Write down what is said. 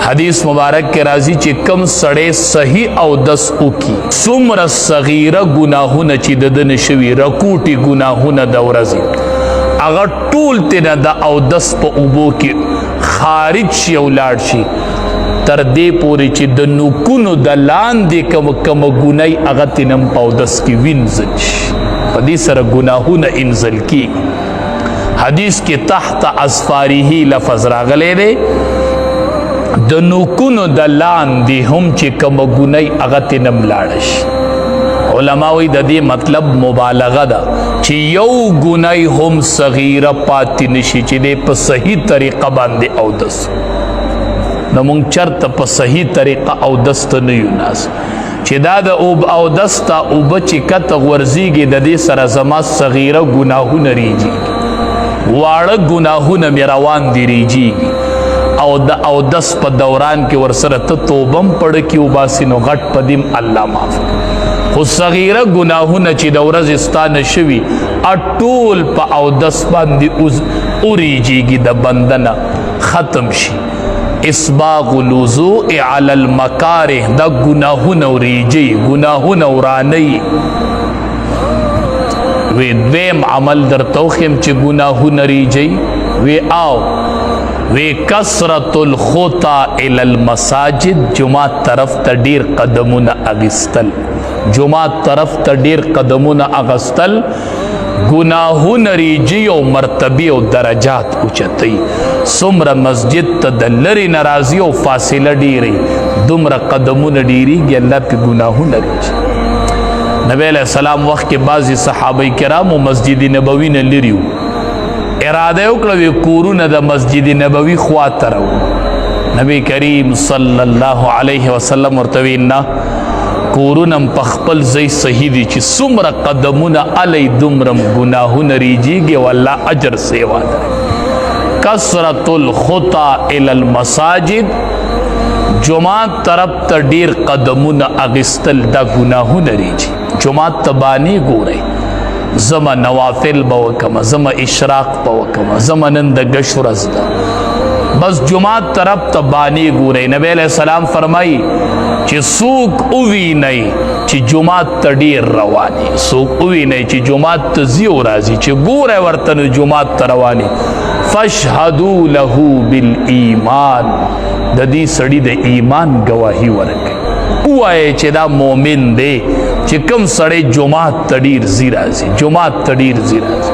حدیث مبارک کے راضی چی کم سڑے صحیح او دس اوکی سمر صغیر گناہون چی ددن شوی رکوٹی گناہون دورزی اگر طول تینا دا او دس پا اوبو کی خارج شی او لار شی تر دے پوری چی دنو کنو دلان دے کم گناہی اگر تینم پا او دس کی وینزل شی پدی سر گناہون انزل کی حدیث کے تحت اسفاری ہی لفظ راغلے دے د نوکونو د لاندې هم چې کوم ګنای هغه تنم لاړ شي علما وایي د دې مطلب مبالغه ده چې یو ګنای هم صغیره پاتې نشي چې دی په صحیح طریقه باندې اودس نو موږ چرته په صحیح طریقه اودس ته نه یو ناس چې دا د اودس ته اوبه چې کته غورځېږي د دې سره زما صغیره ګناهونه ریږي واړه ګناهونه مې روان دي ریږي او د اودس په دوران کې ورسره ته توبم پړ کې وباسي نو غټ پدیم الله معاف خو صغیره ګناهونه چې د ورځې ستا نشوي اټول په اودس باندې اوریږي د بندنه ختم شي اسباغ الوضوء علی المکاره دا ګناهونه اوریږي ګناهونه وراني وی دویم عمل در توخیم چې ګناهونه ریږي وی آو وی کثرت الخطا الی المساجد جماعت طرف تا ډیر قدمونه اغستل جماعت طرف تا ډیر قدمونه اغستل گناهونه ریږي او مرتبه او درجات اوچتي څومره مسجد ته د لرې نه راځي او فاصله ډیرې دومره قدمونه ډیریږي الله پې ګناهونه ریږي نبی علیہ السلام وخت کې بعضې صحابه کرامو مسجد نبوي نه لري وو اراده وکړه کورونه د مسجد نبوي خواته راو نبی کریم صلی الله علیه وسلم ورته وی نه کورونه په خپل ځای صحیح دي چې څومره قدمونه علی دومره ګناهونه ریږي او الله اجر سیوا درکوي کثرت الخطا الی المساجد جماعت طرف ته ډیر قدمونه اغستل دا ګناهونه ریږي جماعت ته باندې ګورئ زما نوافل بوکما زما اشراق بوکما زما نن د گش ورځ ده بس جماعت طرف ته بانی ګورئ نبی علیہ السلام فرمائی چې څوک ووینئ چې جماعت ته ډیر رواني څوک ووینئ چې جماعت ته ځي او راځي چې ګورئ ورته نو جماعت ته رواني فاشهدوا له بالایمان د دې سړي د ایمان گواهی ورکړئ ووایئ چې دا مؤمن دی چې کوم سړی جماعت ته ډیر ځي راځي جماعت ته ډیر ځي راځي